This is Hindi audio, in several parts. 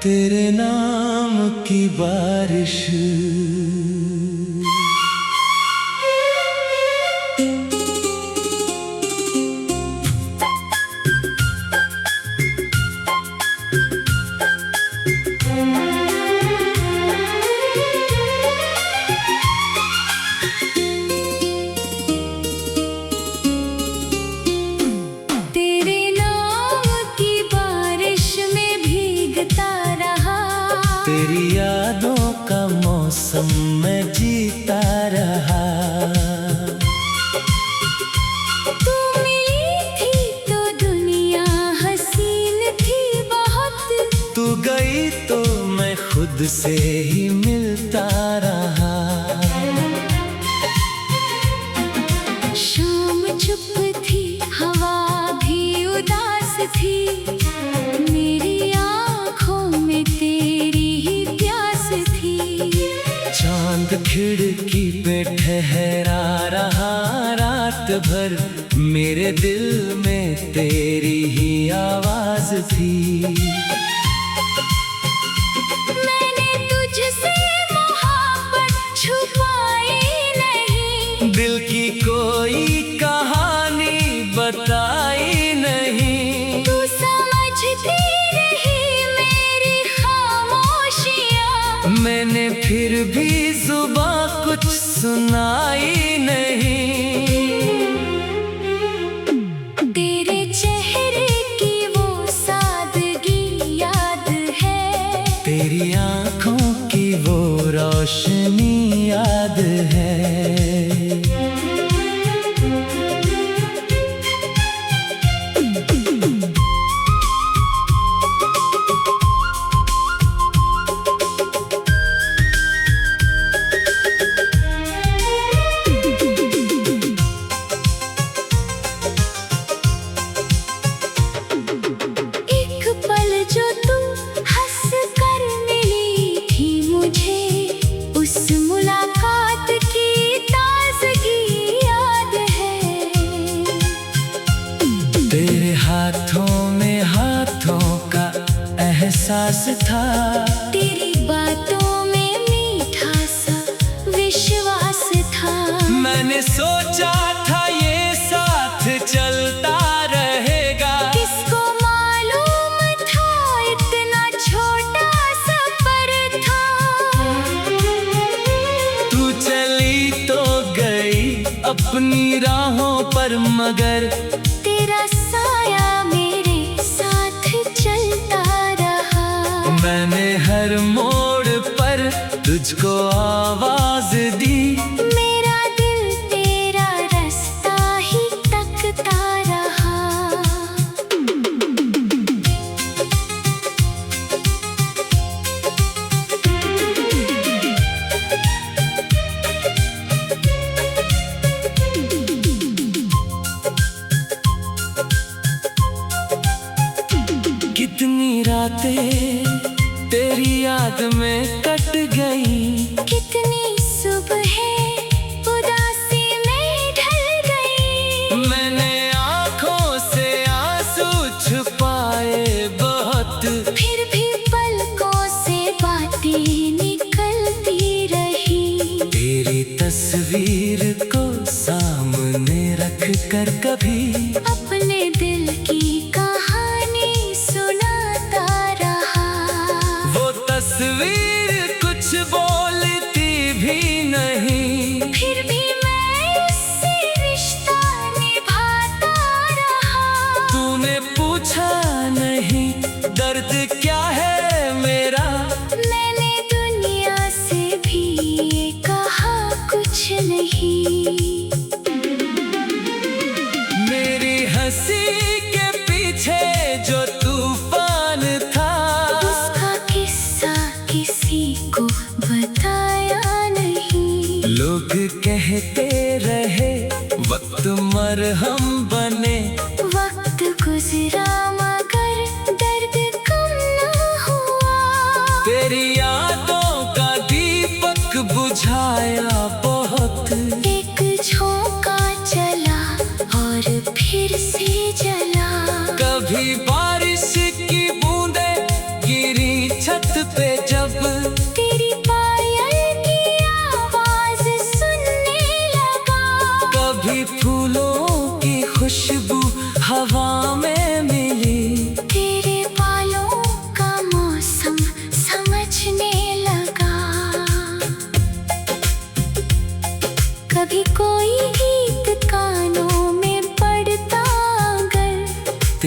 तेरे नाम की बारिश। तेरी यादों का मौसम में जीता रहा। तू मिली थी तो दुनिया हसीन थी बहुत। तू गई तो मैं खुद से ही मिलता रहा। शाम चुप थी, हवा भी उदास थी, मेरी आँखों में तेरी चांद खिड़की पे ठहरा रहा रात भर, मेरे दिल में तेरी ही आवाज थी। मैंने तुझसे मोहब्बत छुपाई नहीं, दिल की कोई कहानी बताई नहीं। तू समझती रही मेरी खामोशियाँ, मैंने फिर भी जुबां कुछ सुनाई नहीं। तेरे चेहरे की वो सादगी याद है, तेरी आँखों की वो रोशनी याद है। तेरे हाथों में हाथों का एहसास था, तेरी बातों में मीठा सा विश्वास था। मैंने सोचा था ये साथ चलता रहेगा, किसको मालूम था इतना छोटा सफर था। तू चली तो गई अपनी राहों पर, मगर तेरा साया मेरे साथ चलता रहा। मैंने हर मोड़ पर तुझको आवाज दी, मेरा दिल तेरा रास्ता ही तकता रहा। कितनी रातें तेरी याद में कट गई, कितनी सुबहें उदासी में ढल गई। मैंने आँखों से आंसू छुपाए बहुत, फिर भी पलकों से बातें निकलती रही। तेरी तस्वीर को सामने रख कर कभी अपने दिल की कहानी सुनाता रहा। वो तस्वीर कुछ बोलती भी नहीं, फिर भी मैं उससे रिश्ता निभाता रहा। तूने पूछा नहीं दर्द क्या है मेरा, मैंने दुनिया से भी ये कहा कुछ नहीं। मेरी हंसी के पीछे जो तूफान था, उसका किस्सा किसी को बताया नहीं। लोग कहते रहे वक्त मरहम बने, वक्त गुजरा मगर दर्द कम न हुआ। तेरी यादों का दीपक बुझाया बहुत, एक झोंका चला और फिर से जला। कभी बारिश की बूंदें गिरी छत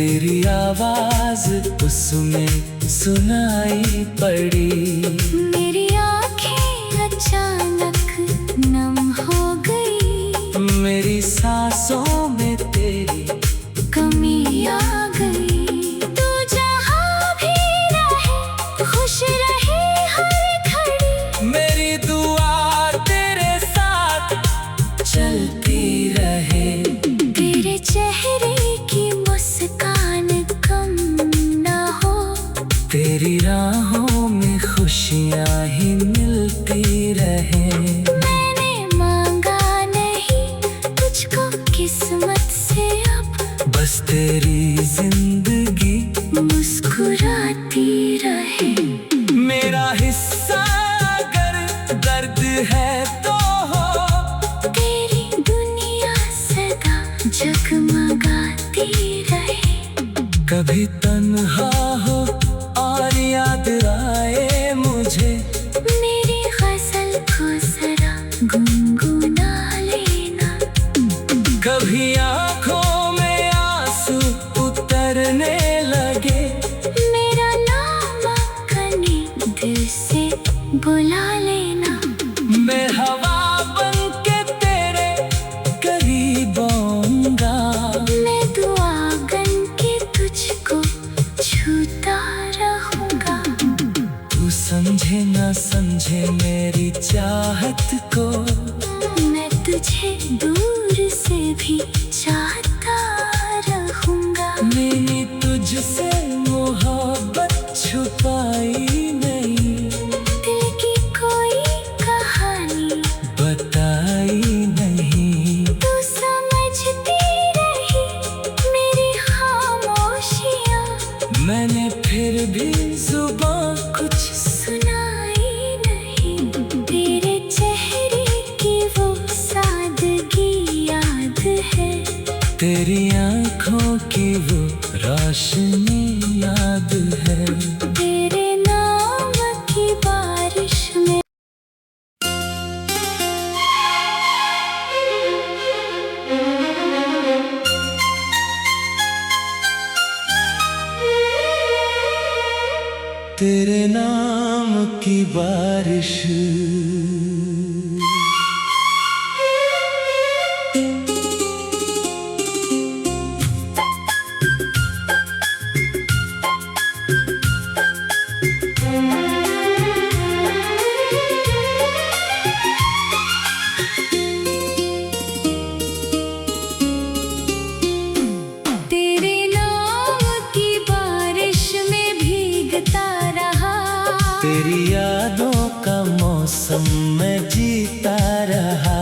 तेरी आवाज उसमें सुनाई पड़ी। मेरी आंखें अचानक नम हो गई, मेरी सांसों में तेरी कमी आ गई। तू जहाँ भी रहे खुश रहे हर घड़ी, मेरी दुआ तेरे साथ चलती रहे। तेरे चेहरे की मुस्कान कम ना हो, तेरी राहों में खुशियाँ ही मिलती रहे। मैंने मांगा नहीं तुझको किस्मत से, अब बस तेरी जिंदगी मुस्कुराती रहे। मेरा हिस्सा अगर दर्द है तो हो, तेरी दुनिया सदा जगमगाती रहे। कभी तन्हा हो और याद आए मुझे, मेरी गजल को जरा गुनगुना लेना। कभी आंखों में आंसू उतरने लगे, मेरा नाम अपने दिल से बुला लेना। मैं हवा बन के तेरे करीब आऊंगा। मैं दुआ गन के तुझको छूता रहूंगा। तू समझे ना समझे मेरी चाहत को, मैं तुझे दूर से भी चाहता रहूंगा। मैंने तुझसे मोहब्बत छुपाई नहीं, दिल की कोई कहानी बताई नहीं। तू समझती रही मेरी खामोशियाँ, मैंने फिर भी जुबां कुछ सुनाई नहीं। तेरे चेहरे की वो सादगी याद है, तेरी आंखों की वो रोशनी याद है। तेरे नाम की बारिश में तेरे नाम की बारिश, तेरे नाम की बारिश में भीगता रहा। तेरी यादों का मौसम मैं जीता रहा।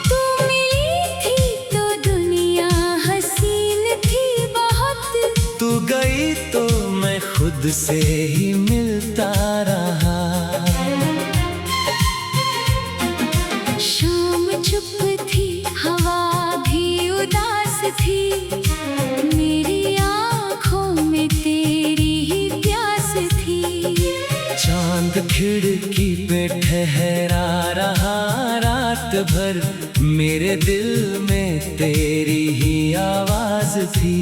तू मिली थी तो दुनिया हसीन थी बहुत, तू गई तो मैं खुद से ही मिलता रहा। शाम चुप थी हवा भी उदास थी, मेरी आँखों में तेरी ही प्यास थी। चांद खिड़की पे ठहरा रहा रात भर, मेरे दिल में तेरी ही आवाज थी।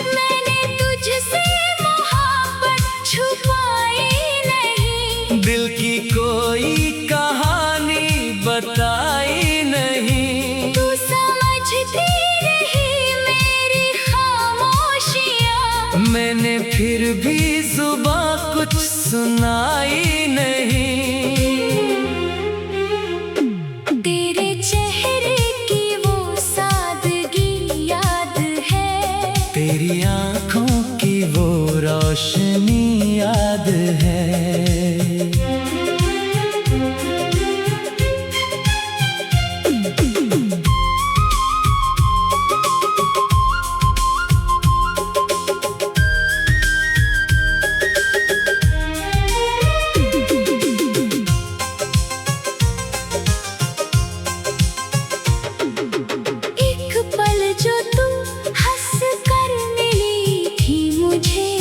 मैंने तुझसे मोहब्बत छुपाई नहीं, दिल की कोई कहानी बताई नहीं। तू समझती रही मेरी खामोशियाँ, मैंने फिर भी जुबां कुछ सुनाई नहीं। तेरे चेहरे की वो सादगी याद है, तेरी आंखों की वो रोशनी याद है। एक पल जो तू हंस कर मिली थी मुझे,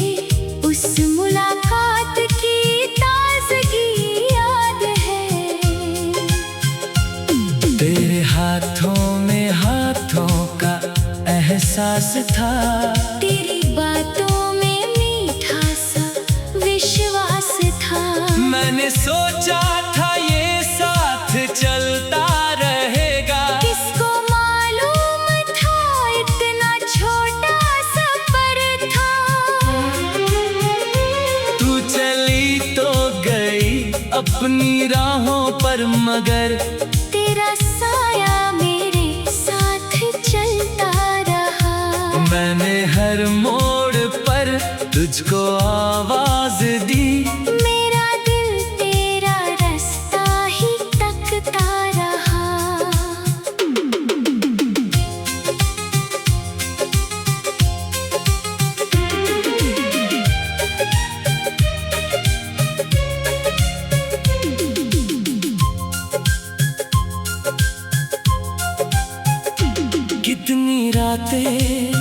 उस मुलाकात की एहसास था। तेरी बातों में मीठा सा विश्वास था। मैंने सोचा था ये साथ चलता रहेगा। किसको मालूम था इतना छोटा सफर था। तू चली तो गई अपनी राहों पर, मगर तेरा साया मेरे साथ चलता रहा। मैंने हर मोड़ पर तुझको आवाज दी। मेरा दिल तेरा रास्ता ही तकता रहा। कितनी रातें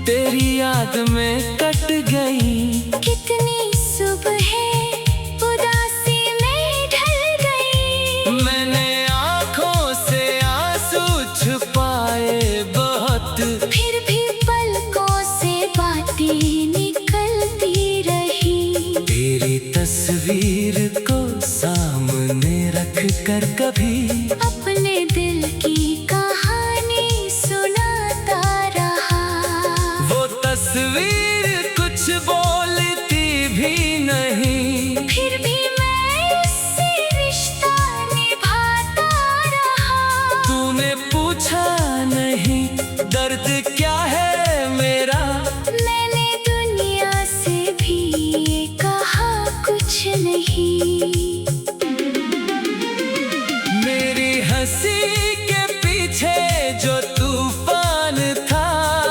तेरी याद में कट गई। कितनी सुबहें उदासी में ढल गई। मैंने आँखों से आंसू छुपाए बहुत, फिर भी पलकों से बातें निकलती रही। तेरी तस्वीर को सामने रख कर कभी अपने दिल की कहानी सुनाता रहा। वो तस्वीर कुछ बोलती भी नहीं। फिर भी मैं उससे रिश्ता निभाता रहा। तूने पूछा नहीं दर्द क्या है मेरा। मैंने दुनिया से भी ये कहा कुछ नहीं। मेरी हंसी के पीछे जो तूफान था,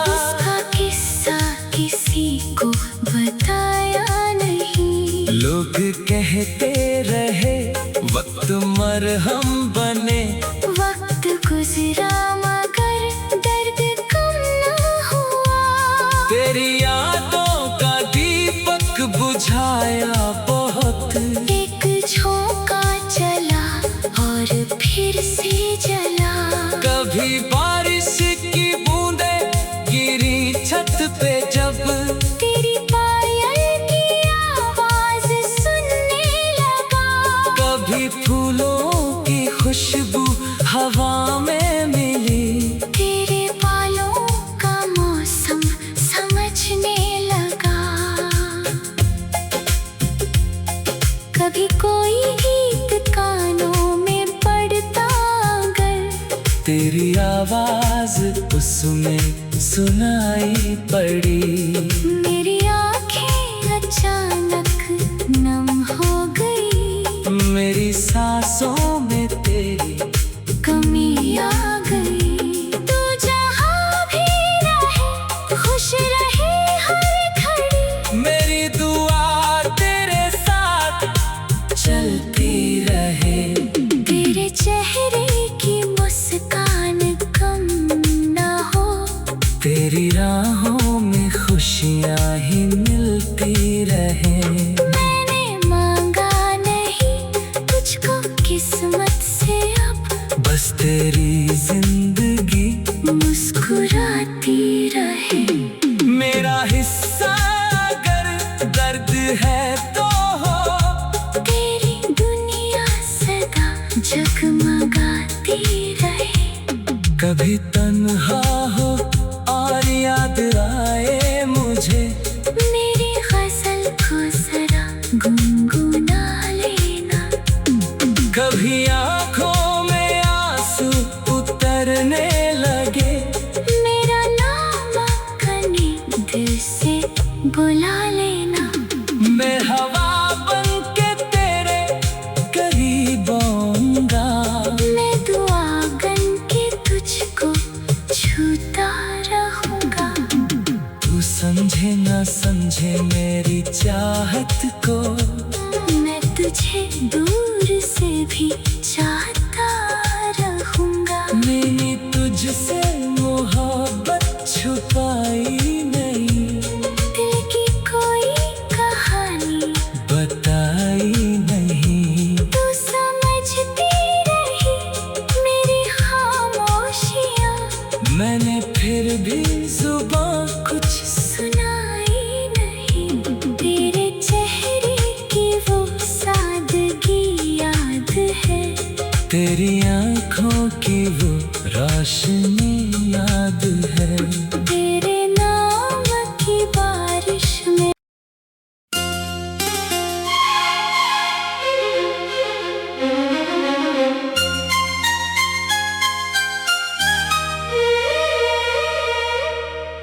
उसका किस्सा किसी को बताया नहीं। लोग कहते रहे वक्त मरहम बने। वक्त गुजरा मगर दर्द कम न हुआ। तेरी यादों का दीपक बुझाया बहुत। एक झोंका चला और फिर से जला। कभी बारिश की बूंदें गिरी छत पे जब, तेरी पायल की आवाज सुनने लगा। कभी फूलों की खुशबू हवा में मिली। तेरे बालों का मौसम समझने लगा। कभी कोई गीत कानों में पड़ता अगर, तेरी आवाज उसमें सुनाई पड़ी। मेरी आँखें अचानक नम हो गई। मेरी सांसों में तेरी कमी आ गई। तू जहाँ भी रहे खुश रहे हर घड़ी। मेरी दुआ तेरे साथ चलती रहे। तेरे चेहरे की मुस्कान कम ना हो। तेरी राहों में खुशियाँ ही मिलती रहे। मैंने मांगा नहीं तुझको किस्मत से, अब बस तेरी जिंदगी मुस्कुराती रहे। मेरा हिस्सा अगर दर्द है तो हो। तेरी दुनिया सदा जगमगाती रहे। कभी तन्हा हो और याद आए मुझे, मेरी गजल को जरा गुनगुना लेना। कभी आँखों में आंसू उतरने लगे। मेरा नाम कने दिल से बुला लेना। मैं हवा बन के तेरे करीब आऊंगा। मैं दुआ गन के तुझको छूता रहूंगा। तू समझे ना समझे मेरी चाहत को, मैं तुझे दूर से भी चाहता रहूंगा। मैंने तुझसे मोहब्बत छुपाई नहीं। दिल की कोई कहानी बताई नहीं। तू समझती रही मेरी खामोशियाँ। मैंने फिर भी जुबान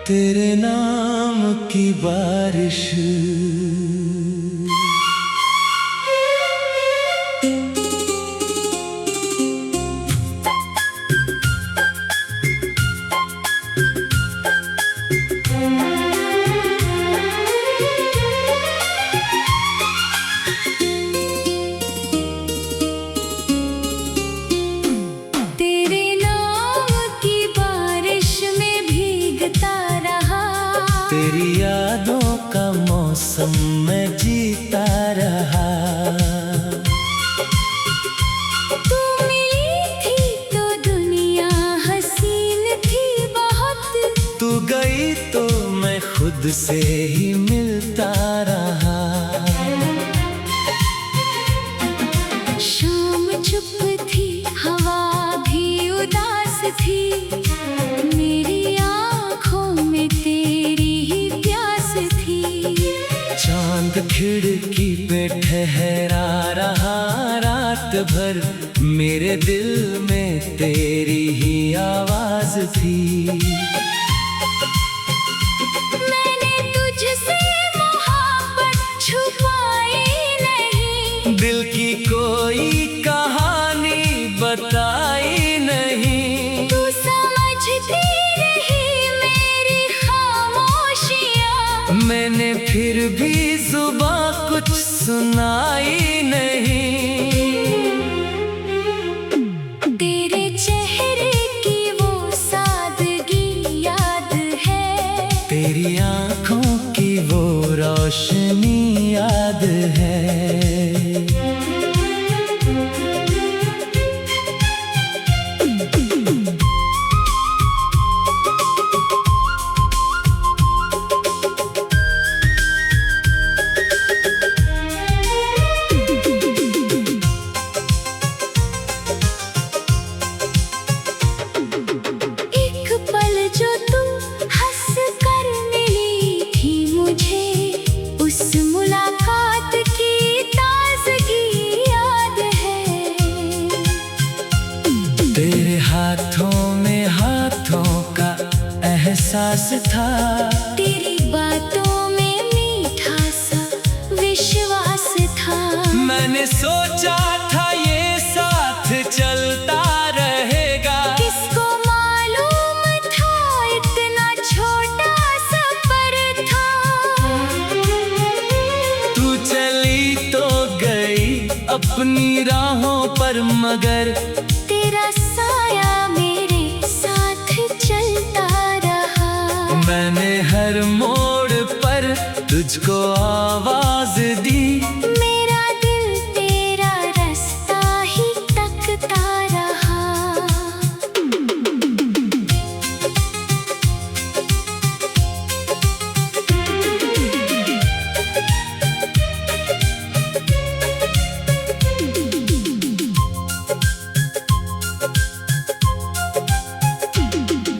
तेरे नाम की बारिश। तेरे नाम की बारिश में भीगता रहा, तेरी यादों का मौसम में जीता रहा। तू मिली थी तो दुनिया हसीन थी बहुत, तू गई तो मैं खुद से ही मिलता रहा। शाम चुप थी, हवा भी उदास थी, मेरी आँखों में तेरी ही प्यास थी। चांद खिड़की पे ठहरा रहा रात भर, मेरे दिल में तेरी ही आवाज थी। मैंने तुझसे मोहब्बत छुपाई नहीं, दिल की कोई कहानी बताई नहीं। तू समझती रही मेरी खामोशियाँ, मैंने फिर भी जुबां कुछ सुनाई नहीं। तेरे चेहरे की वो सादगी याद है, तेरी आंखों की वो रोशनी याद है। एक पल जो तू हंस कर मिली थी मुझे, उस मुलाकात की ताजगी याद है। तेरे हाथों में हाथों का एहसास था, तेरी बातों में मीठा सा विश्वास था। मैंने सोचा था ये साथ चलता रहेगा, किसको मालूम था इतना छोटा सफर था। तू चली तो गई अपनी राहों पर, मगर तेरा साया मेरे साथ चलता रहा। मैंने हर मोड़ पर तुझको आवाज दी। मेरा दिल तेरा रास्ता ही तकता रहा।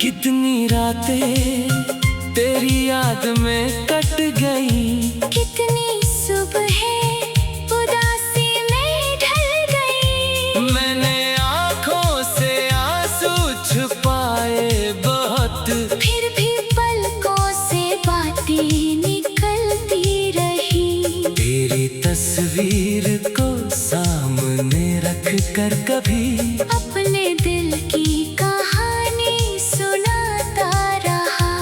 कितनी रातें तेरी याद में कट गई, कितनी सुबहें उदासी में ढल गई। मैंने आंखों से आंसू छुपाए बहुत, फिर भी पलकों से बातें निकलती रही। तेरी तस्वीर को सामने रख कर कभी अपने दिल की कहानी सुनाता रहा।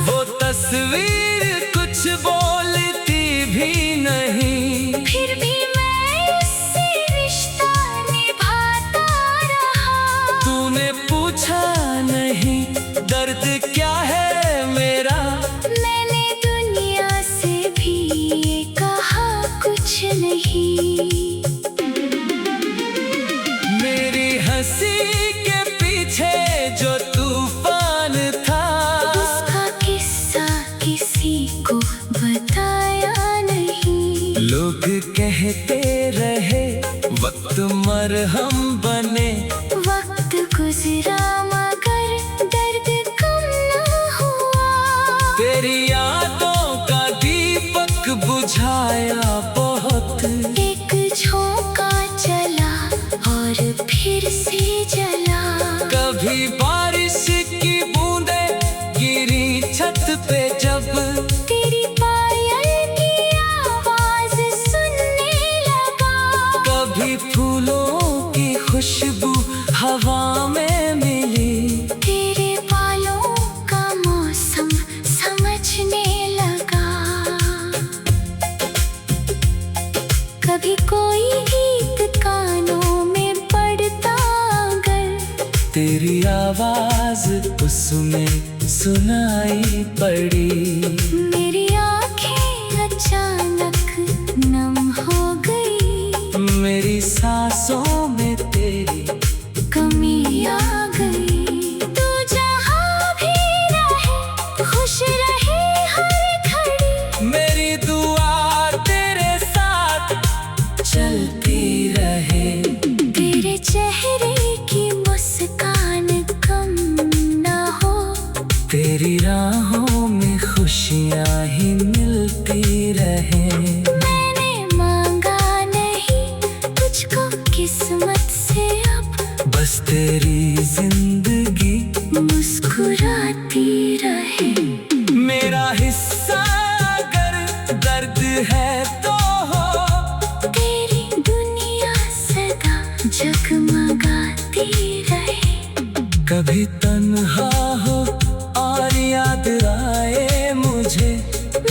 वो तस्वीर कुछ बोलती भी नहीं, फिर भी मैं उससे रिश्ता निभाता रहा। तूने पूछा नहीं दर्द क्या है मेरा, मैंने दुनिया से भी ये कहा कुछ नहीं। मेरी हंसी के पीछे जो तूफान था, उसका किस्सा किसी को बताया नहीं। लोग कहते रहे वक्त मरहम बने, वक्त गुजरा मगर दर्द कम न हुआ। तेरी यादों का दीपक बुझाया बहुत, एक झोंका चला और फिर से जला। कभी बारिश की बूंदें गिरी छत कभी कोई गीत कानों में पड़ता अगर, तेरी आवाज उसमें सुनाई पड़ी। मेरी आंखें अचानक नम हो गई, मेरी सांसों में तेरी कमी आ गई। तू जहाँ भी रहे खुश रहे हर घड़ी, मेरी दुआ तेरे साथ चलती रहे। तेरे चेहरे की मुस्कान कम ना हो, तेरी राहों में खुशियाँ ही मिलती रहे। मैंने मांगा नहीं तुझको किस्मत से, अब बस तेरी जिंदगी मुस्कुराती रहे। मेरा हिस्सा अगर दर्द है तो हो, तेरी दुनिया सदा जगमगाती रहे। कभी तन्हा हो और याद आए मुझे,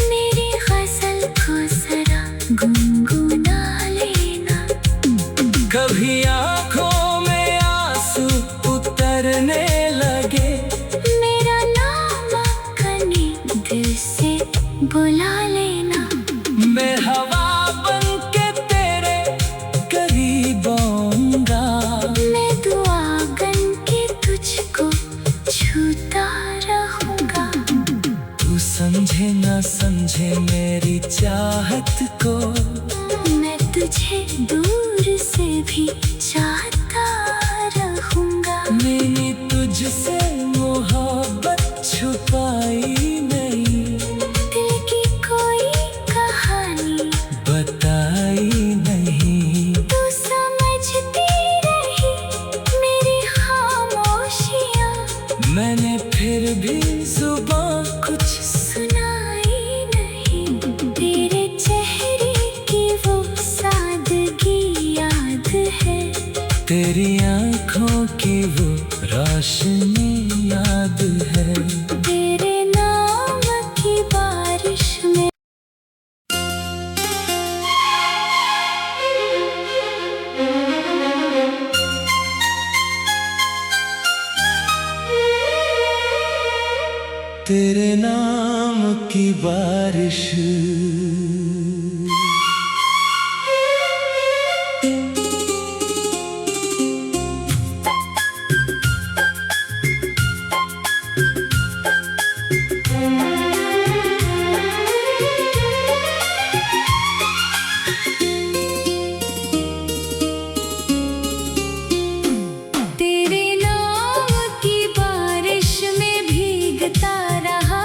मेरी गजल को जरा गुनगुना लेना। कभी आंखों में आंसू उतरने लगे, मेरा नाम कने दिल से बुला लेना। मैं हवा बन के तेरे करीब आऊंगा। मैं दुआ गन के तुझको छूता रहूंगा। तू समझे ना समझे मेरी चाहत को, मैं तुझे दूर से भी चाहता रहूंगा। मैंने तुझसे मोहब्बत छुपाई नहीं, दिल की कोई कहानी बताई नहीं। तू समझती रही मेरी खामोशियाँ, मैंने फिर भी जुबां कुछ सुनाई नहीं। तेरे चेहरे की वो सादगी याद है, तेरी आंखों की वो रोशनी याद है। तेरे नाम की बारिश में तेरे नाम की बारिश, तेरे नाम की बारिश में भीगता रहा।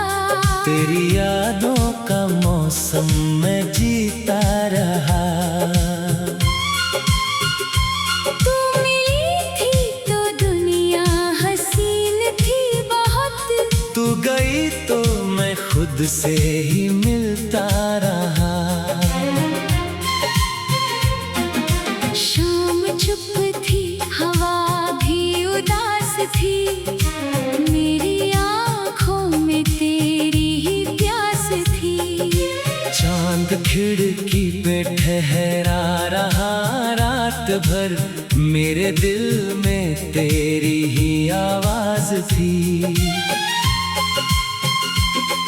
तेरी यादों का मौसम में जीता रहा। तू मिली थी तो दुनिया हसीन थी बहुत, तू गई तो मैं खुद से ही मिलता रहा। शाम चुप थी हवा भी उदास थी, मेरी आँखों में तेरी ही प्यास थी। चांद खिड़की पे ठहरा रहा रात भर, मेरे दिल में तेरी ही आवाज थी।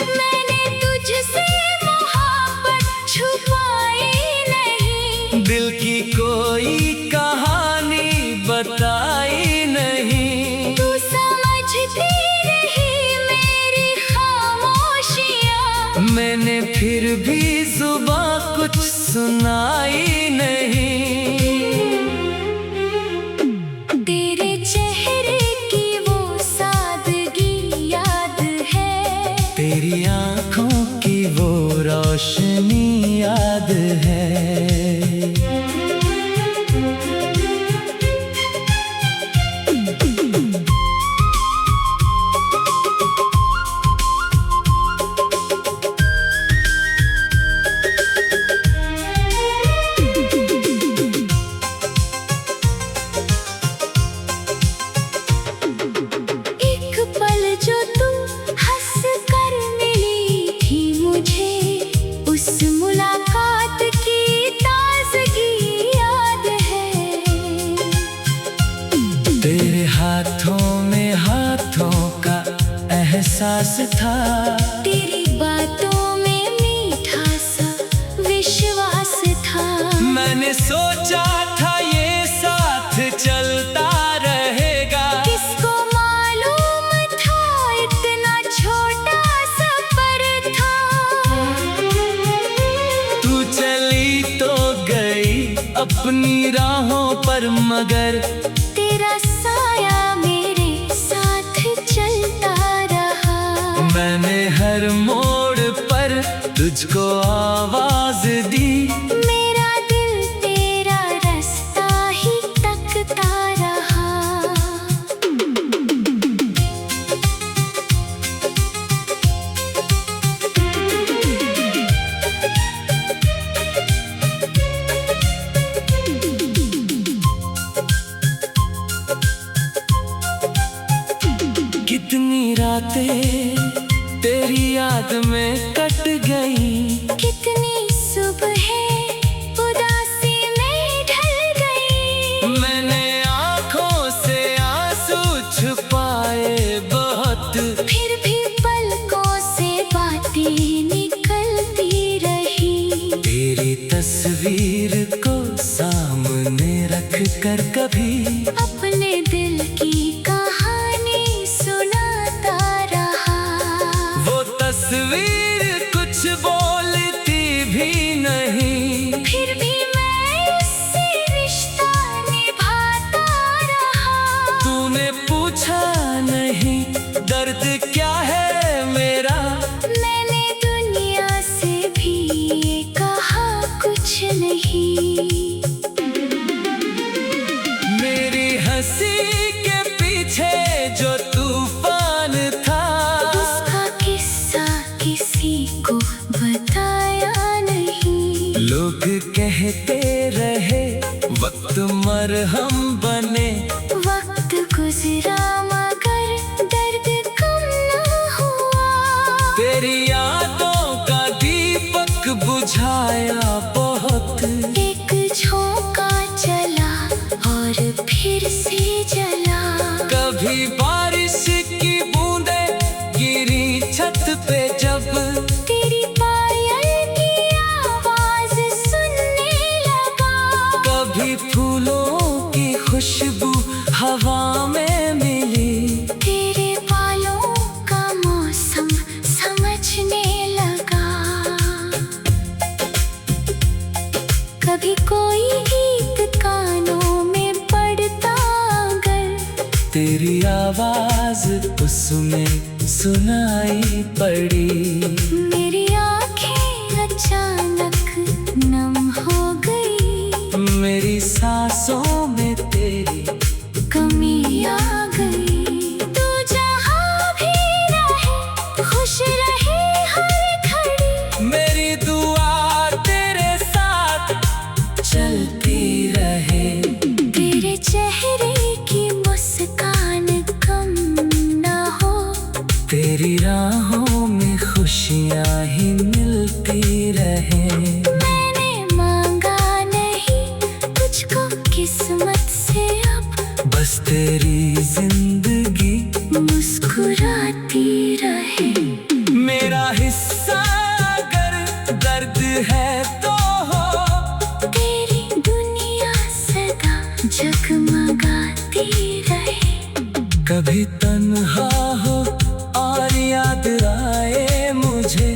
मैंने तुझसे मोहब्बत छुपाई नहीं, दिल की कोई कहानी बताई नहीं। तू समझती रही मेरी खामोशियाँ, मैंने फिर भी जुबां कुछ सुनाई नहीं। तेरे चेहरे की वो सादगी याद है, तेरी आंखों की वो रोशनी याद है। एहसास था। तेरी बातों में मीठा सा विश्वास था। मैंने सोचा था ये साथ चलता रहेगा। किसको मालूम था इतना छोटा सफर था। तू चली तो गई अपनी राहों पर, मगर तेरा साया मेरे साथ चलता रहा। मैंने हर मोड़ पर तुझको आवाज दी। मेरा दिल तेरा रास्ता ही तकता रहा। कितनी रातें तेरी याद में कट गई। कितनी सुबहें उदासी में ढल गई। मैंने आँखों से आंसू छुपाए बहुत, फिर भी पलकों से बातें निकलती रही। तेरी तस्वीर को सामने रख कर कभी अपने दिल की कहानी सुनाता रहा। वो तस्वीर कुछ बोलती भी नहीं। फिर भी मैं उससे रिश्ता निभाता रहा। तूने पूछा नहीं दर्द क्या है मेरा। मैंने दुनिया से भी ये कहा कुछ नहीं। मेरी हंसी के पीछे जो तूफान था, उसका किस्सा किसी को बताया नहीं। लोग कहते रहे वक्त मरहम बने। वक्त गुजरा मगर दर्द कम न हुआ। तेरी यादों का दीपक बुझाया बहुत। एक झोंका चला और फिर से जला। कभी बारिश की बूंदें गिरी छत पे जब, तेरी पायल की आवाज सुनने लगा। कभी फूलों की खुशबू हवा में मिली। तेरे बालों का मौसम समझने लगा। कभी कोई गीत कानों में पड़ता अगर, तेरी आवाज उसमें सुनाई पड़ी। मेरी आँखें अचानक नम हो गई। मेरी सांसों में तेरी कमी आ गई। तू जहाँ भी रहे खुश रहे हर घड़ी। मेरी दुआ तेरे साथ चलती रहे। तेरे चेहरे की मुस्कान कम न हो। तेरी राहों में खुशियाँ ही मिलती रहे। मैंने मांगा नहीं तुझको किस्मत से, अब बस तेरी जिंदगी मुस्कुराती रहे। मेरा हिस्सा अगर दर्द है तो हो। तेरी दुनिया सदा जगमगाती रहे। कभी तन्हा हो और याद आए मुझे।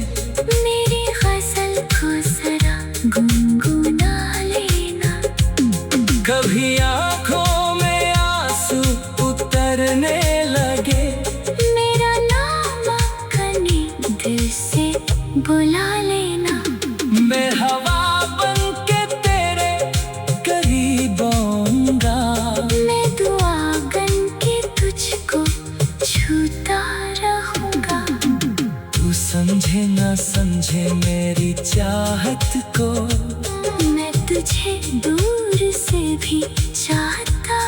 मेरी गजल को जरा गुनगुना लेना। कभी आँखों में आंसू उतरने लगे। मेरा नाम कने दिल से बुला लेना। मैं हवा बन के तेरे करीब आऊंगा। मैं दुआ गन के तुझको छूता रहूंगा। तू समझे ना समझे मेरी चाहत को। मैं तुझे दूर से भी चाहता